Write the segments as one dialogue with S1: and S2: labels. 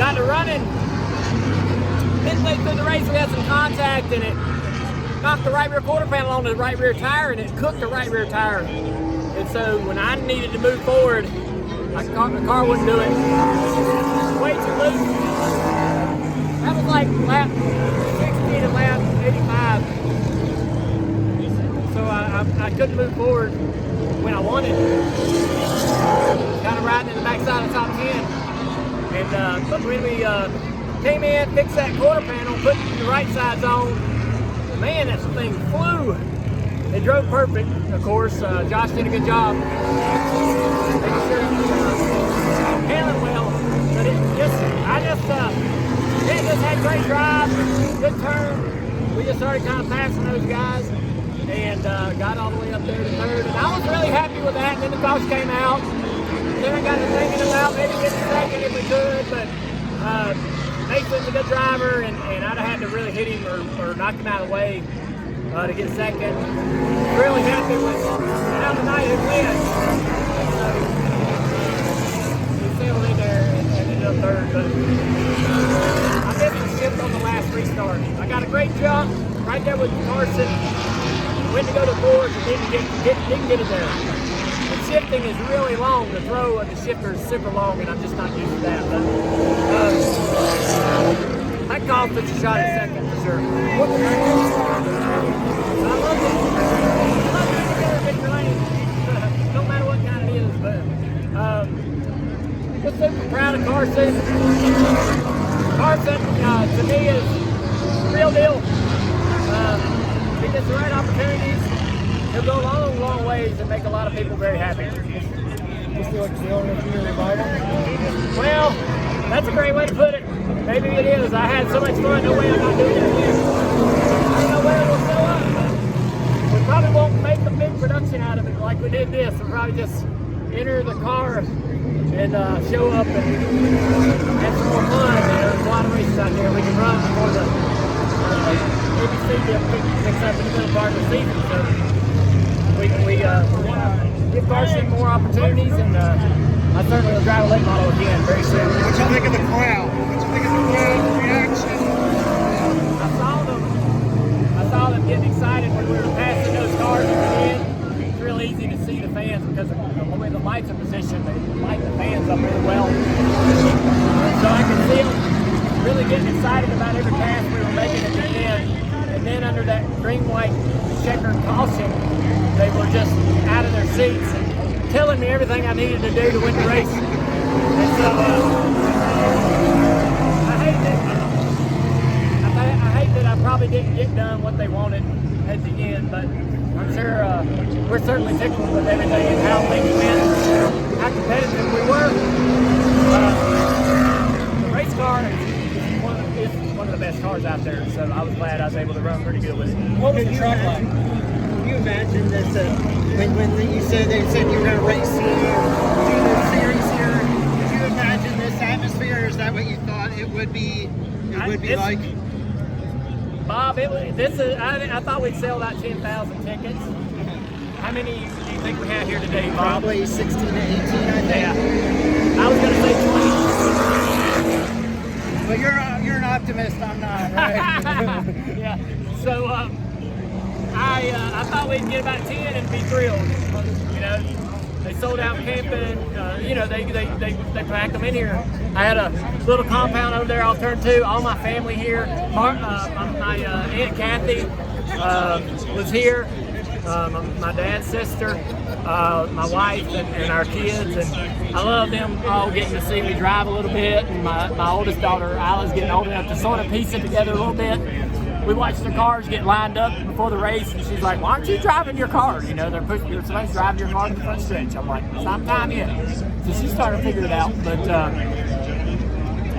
S1: got to running. Midway through the race, we had some contact, and it knocked the right rear quarter panel on the right rear tire, and it cooked the right rear tire. And so when I needed to move forward, the car wouldn't do it. Way too loose. That was like lap 60 to lap 85. So I couldn't move forward when I wanted. Kind of riding in the backside of the top 10. And but when we came in, fixed that quarter panel, put the right sides on, man, that thing flew. It drove perfect, of course. Josh did a good job making sure he was handling well. But it just had great drive, good turn. We just started kind of passing those guys and got all the way up there to third. And I was really happy with that. And then the caution came out. Then I got to thinking about maybe getting second if we could, but Mason's a good driver, and I'd have had to really hit him or knock him out of the way to get second. Really happy with how the night had went. So we sailed in there and ended up third, but I missed the shift on the last restart. I got a great jump right there with Carson. Went to go to board and didn't get it there. The shifting is really long. The throw of the shifter is super long, and I'm just not used to that. But that cost us a shot at second for sure. I love it. I love it together, Victor Lane. No matter what kind it is, but just super proud of Carson. Carson, to me, is the real deal. He gets the right opportunities. He'll go a long, long ways and make a lot of people very happy.
S2: You feel like you're on a revival?
S1: Well, that's a great way to put it. Maybe it is. I had so much fun, no way I'm not doing it again. I don't know where it'll show up, but we probably won't make a big production out of it like we did this. We'll probably just enter the car and show up and have some more fun. There's a lot of races out there we can run before the ABC picks up in the middle part of the season. So we want to give Carson more opportunities, and I certainly will drive a late model again very soon.
S2: What you think of the crowd? What you think of the crowd reaction?
S1: I saw them getting excited when we were passing those cars at the end. It's real easy to see the fans because of the way the lights are positioned. They light the fans up really well. So I could see them really getting excited about every pass we were making at the end. And then under that green-white checkered caution, they were just out of their seats and telling me everything I needed to do to win the race. And so I hate that I probably didn't get done what they wanted at the end, but I'm sure we're certainly tickled with everything and how things went, how competitive we were. The race car is one of the best cars out there, so I was glad I was able to run pretty good with it.
S2: What was the track like?
S3: Can you imagine this, when you said they said you were going to race here, do the series here, did you imagine this atmosphere? Is that what you thought it would be like?
S1: Bob, I thought we'd sell out 10,000 tickets. How many do you think we had here today, Bob?
S3: Probably 16 to 18, I think.
S1: Yeah. I was going to say 20.
S3: But you're an optimist, I'm not, right?
S1: Yeah. So I thought we'd get about 10 and be thrilled. You know, they sold out camping. You know, they packed them in here. I had a little compound over there. I'll turn to all my family here. My Aunt Kathy was here. My dad's sister, my wife, and our kids, and I love them all getting to see me drive a little bit. And my oldest daughter, Isla's getting old enough to sort of piece it together a little bit. We watched the cars get lined up before the race, and she's like, "Why aren't you driving your car? You know, you're supposed to drive your car to the front stretch." I'm like, "It's not time yet." So she started to figure it out, but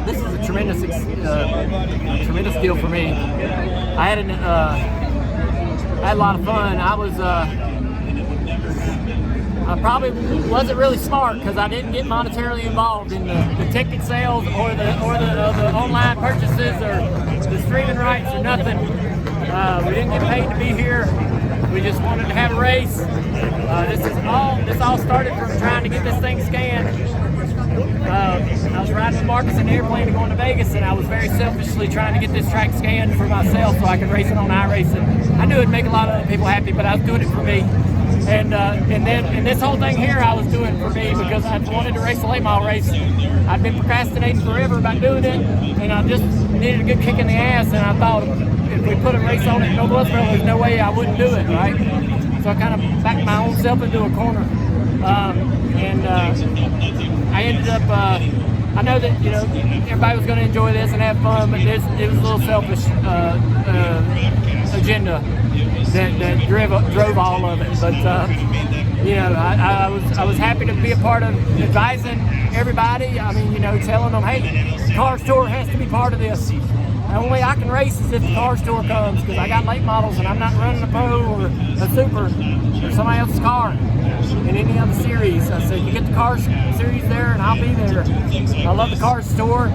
S1: this is a tremendous deal for me. I had a lot of fun. I probably wasn't really smart because I didn't get monetarily involved in the ticket sales or the online purchases or the streaming rights or nothing. We didn't get paid to be here. We just wanted to have a race. This all started from trying to get this thing scanned I was riding with Marcus in the airplane to going to Vegas, and I was very selfishly trying to get this track scanned for myself so I could race it on iRacing. I knew it'd make a lot of other people happy, but I was doing it for me. And this whole thing here I was doing for me because I wanted to race a late model race. I've been procrastinating forever about doing it, and I just needed a good kick in the ass, and I thought if we put a race on it in North Wilkesboro, there's no way I wouldn't do it, right? So I kind of backed my own self into a corner. I ended up, I know that, everybody was going to enjoy this and have fun, but it was a little selfish agenda that drove all of it. But, I was happy to be a part of advising everybody. I mean, telling them, hey, the car store has to be part of this. The only way I can race is if the car store comes, because I got late models and I'm not running a pro or a super or somebody else's car in any other series. I said, you get the car series there and I'll be there. I love the car store.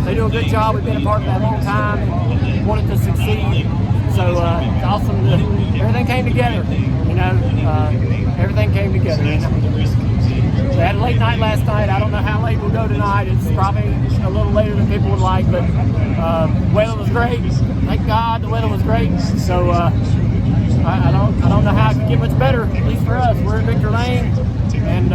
S1: They do a good job. We've been a part of that a long time and wanted to succeed. So it's awesome. Everything came together. Everything came together. We had a late night last night. I don't know how late we'll go tonight. It's probably a little later than people would like, but weather was great. Thank God the weather was great. So I don't know how it could get much better, at least for us. We're in Victor Lane, and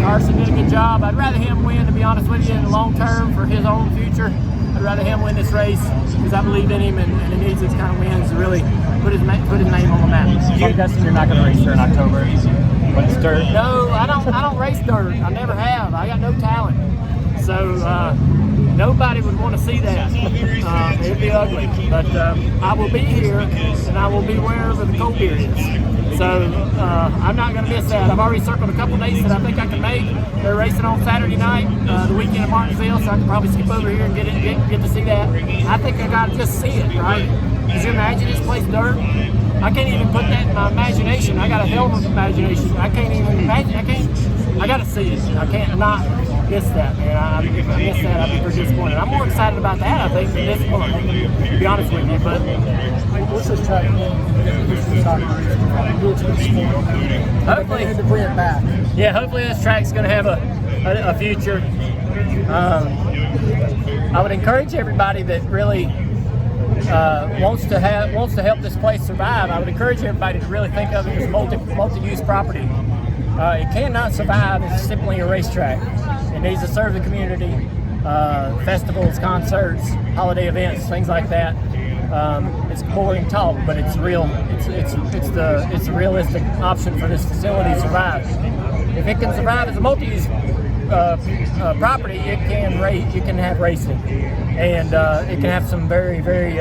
S1: Carson did a good job. I'd rather him win, to be honest with you, in the long term for his own future. I'd rather him win this race because I believe in him, and he needs these kind of wins to really put his name on the map.
S4: So I'm guessing you're not going to race there in October when it's dirt?
S1: No, I don't race dirt. I never have. I got no talent. So nobody would want to see that. It'd be ugly. But I will be here, and I will be wherever the cold beer is. So I'm not going to miss that. I've already circled a couple dates that I think I can make. They're racing on Saturday night, the weekend in Martinsville, so I can probably skip over here and get to see that. I think I got to just see it, right? Could you imagine this place dirt? I can't even put that in my imagination. I got a hell of an imagination. I can't even imagine. I got to see it. I can't not miss that, man. If I miss that, I'd be pretty disappointed. I'm more excited about that, I think, than this one, to be honest with you. But
S4: what's this track?
S1: Hopefully,
S4: to bring it back.
S1: Yeah, hopefully this track's going to have a future. I would encourage everybody that really wants to help this place survive. I would encourage everybody to really think of it as multi-use property. It cannot survive as simply a racetrack. It needs to serve the community, festivals, concerts, holiday events, things like that. It's boring talk, but it's real. It's a realistic option for this facility to survive. If it can survive as a multi-use property, it can race. You can have racing, and it can have some very, very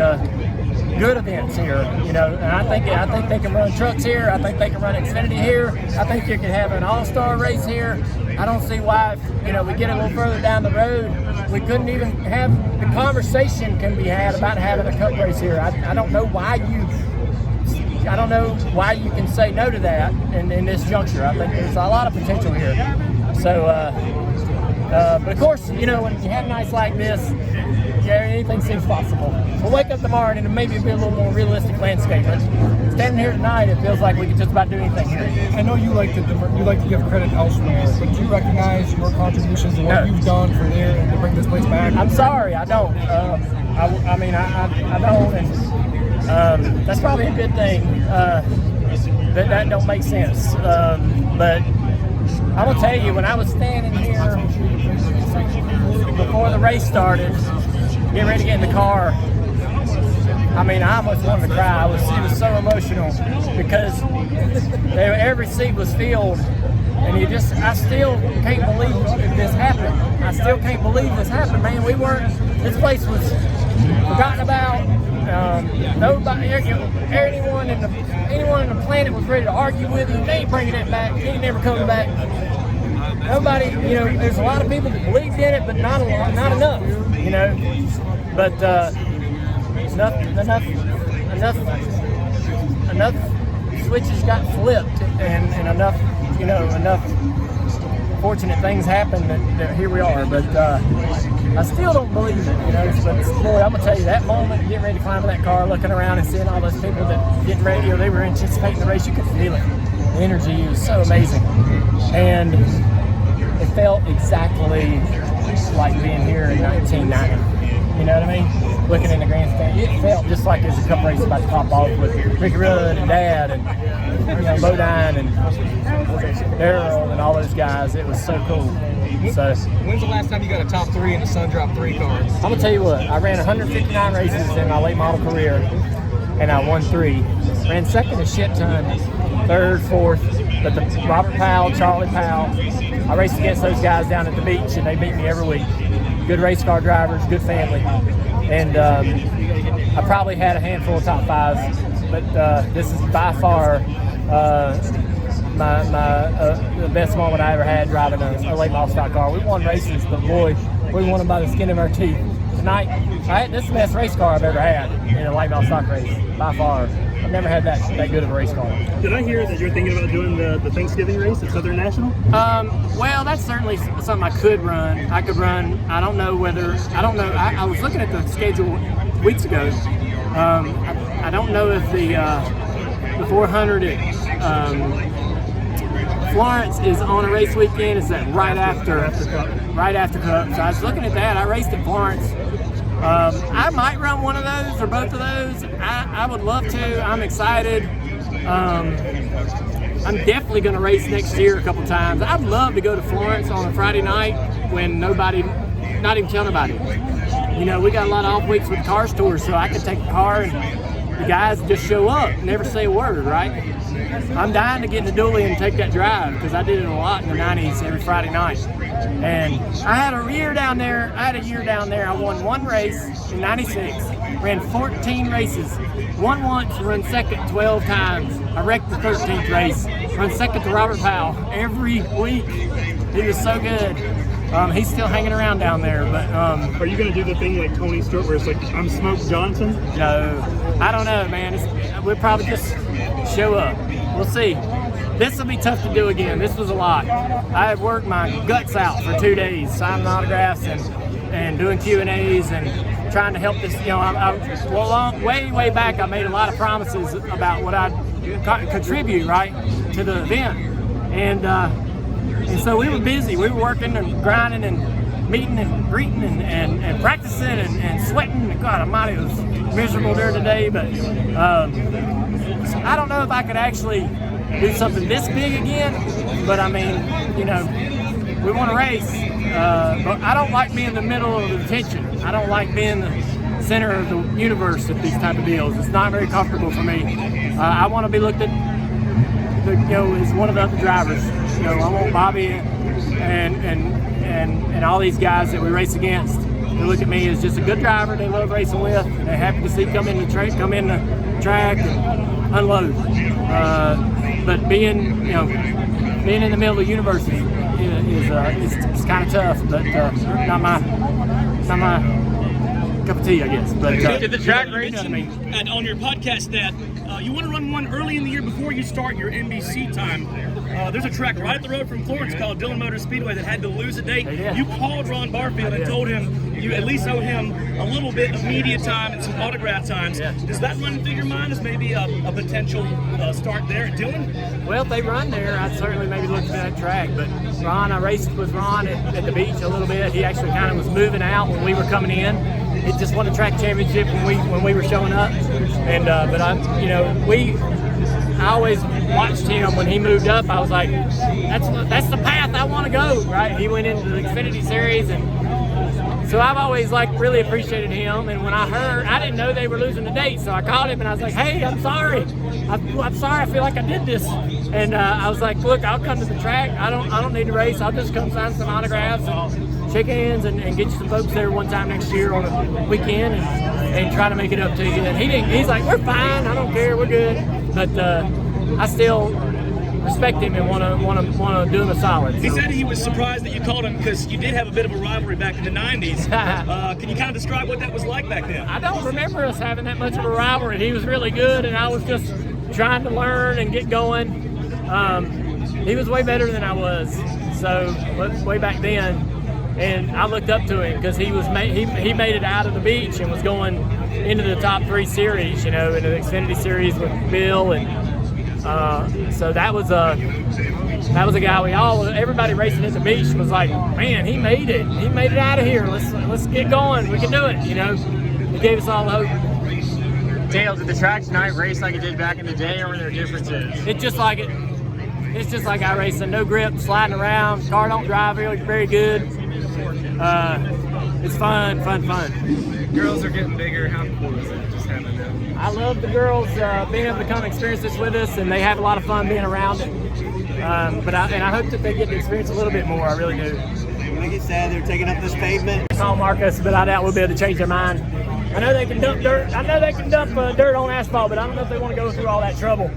S1: good events here. And I think they can run trucks here. I think they can run Xfinity here. I think you can have an all-star race here. I don't see why, if we get a little further down the road, we couldn't even have the conversation can be had about having a cup race here. I don't know why you can say no to that in this juncture. I think there's a lot of potential here. So, but of course, when you have nights like this, anything seems possible. We'll wake up tomorrow and maybe it'll be a little more realistic landscape. But standing here tonight, it feels like we can just about do anything here.
S4: I know you like to give credit elsewhere, but do you recognize your contributions and what you've done for there and to bring this place back?
S1: I'm sorry, I don't. I don't, and that's probably a good thing. That don't make sense. But I'm gonna tell you, when I was standing here before the race started, getting ready to get in the car, I almost wanted to cry. It was so emotional because every seat was filled, and I still can't believe this happened. I still can't believe this happened, man. This place was forgotten about. Nobody, anyone in the planet was ready to argue with him. They ain't bringing it back. He ain't never coming back. Nobody, there's a lot of people that believed in it, but not enough, But enough switches got flipped, and enough fortunate things happened that here we are. But I still don't believe it, But boy, I'm gonna tell you, that moment, getting ready to climb in that car, looking around and seeing all those people that getting ready, they were anticipating the race. You could feel it. The energy was so amazing, and it felt exactly like being here in 1990. You know what I mean? Looking in the grandstand, it felt just like there's a couple races about to pop off with Ricky Rudd and Dad and Bodine and Daryl and all those guys. It was so cool. So,
S4: when's the last time you got a top 3 in a Sun Drop 3 car?
S1: I'm gonna tell you what. I ran 159 races in my late model career, and I won 3. Ran second a shit ton, third, fourth. But the Robert Powell, Charlie Powell, I raced against those guys down at the beach, and they beat me every week. Good race car drivers, good family, and I probably had a handful of top 5s, but this is by far the best moment I ever had driving a late model stock car. We won races, but boy, we won them by the skin of our teeth. Tonight, this is the best race car I've ever had in a late model stock race, by far. I've never had that good of a race car.
S5: Did I hear that you're thinking about doing the Thanksgiving race at Southern National?
S1: Well, that's certainly something I could run. I could run. I don't know. I was looking at the schedule weeks ago. I don't know if the 400 at Florence is on a race weekend. Is that right after Cup? So I was looking at that. I raced at Florence. I might run one of those or both of those. I would love to. I'm excited. I'm definitely going to race next year a couple times. I'd love to go to Florence on a Friday night when not even tell nobody. You know, we got a lot of off weeks with Cars Tours, so I could take a car and the guys just show up, never say a word, right? I'm dying to get in the dually and take that drive because I did it a lot in the 90s every Friday night. And I had a year down there. I won 1 race in 96, ran 14 races, won once, run second 12 times. I wrecked the 13th race, run second to Robert Powell every week. He was so good. He's still hanging around down there, but
S5: are you going to do the thing like Tony Stewart where it's like, I'm Smoke Johnson?
S1: No, I don't know, man. We'll probably just show up. We'll see. This will be tough to do again. This was a lot. I have worked my guts out for 2 days, signing autographs and doing Q&As and trying to help this. You know, way back, I made a lot of promises about what I'd contribute, right, to the event. And so we were busy. We were working and grinding and meeting and greeting and practicing and sweating. God almighty, it was miserable there today, but I don't know if I could actually do something this big again, but I mean, you know, we want to race, but I don't like being the middle of the attention. I don't like being the center of the universe at these type of deals. It's not very comfortable for me. I want to be looked at, as one of the other drivers. You know, I want Bobby and all these guys that we race against to look at me as just a good driver they love racing with, and they're happy to see come in the track and unload. But being in the middle of the university is kind of tough, but not my cup of tea, I guess. But
S5: did the track race? On your podcast that you want to run one early in the year before you start your NBC time. There's a track right up the road from Florence called Dale Earnhardt Speedway that had to lose a date.
S1: Yeah.
S5: You called Ron Barfield and told him you at least owe him a little bit of media time and some autograph times. Yeah. Does that run through your mind as maybe a potential start there at Dillon?
S1: Well, if they run there, I'd certainly maybe look at that track. But Ron, I raced with Ron at the beach a little bit. He actually kind of was moving out when we were coming in. He just won a track championship when we were showing up. And but I always watched him when he moved up. I was like, that's the path I want to go, right? He went into the Xfinity Series, and so I've always really appreciated him. And when I heard, I didn't know they were losing the date, so I called him and I was like, hey, I'm sorry. I'm sorry. I feel like I did this. And I was like, look, I'll come to the track. I don't need to race. I'll just come sign some autographs and shake hands and get you some folks there one time next year on a weekend and try to make it up to you. And he's like, we're fine. I don't care. We're good. But I still respect him and want to do him a solid.
S5: He said he was surprised that you called him because you did have a bit of a rivalry back in the 90s. Can you kind of describe what that was like back then?
S1: I don't remember us having that much of a rivalry. He was really good, and I was just trying to learn and get going. He was way better than I was, so way back then. And I looked up to him because he made it out of the beach and was going into the top 3 series, into the Xfinity Series with Bill and So that was a guy everybody racing at the beach was like, man, he made it out of here. Let's get going. We can do it. You know, he gave us all hope.
S6: Dale, did the track tonight race like it did back in the day, or were there differences?
S1: It's just like I racing, no grip, sliding around. Car don't drive very good. It's fun.
S2: Girls are getting bigger. How cool is it just having them?
S1: I love the girls being able to come experience this with us, and they have a lot of fun being around it. But I hope that they get to experience a little bit more. I really do.
S3: Like you said, they're taking up this pavement.
S1: Call Marcus, but I doubt we'll be able to change their mind. I know they can dump dirt. I know they can dump dirt on asphalt, but I don't know if they want to go through all that trouble.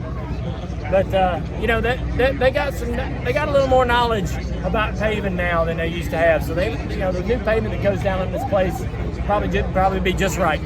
S1: But you know, they got a little more knowledge about paving now than they used to have. So the new pavement that goes down in this place probably be just right.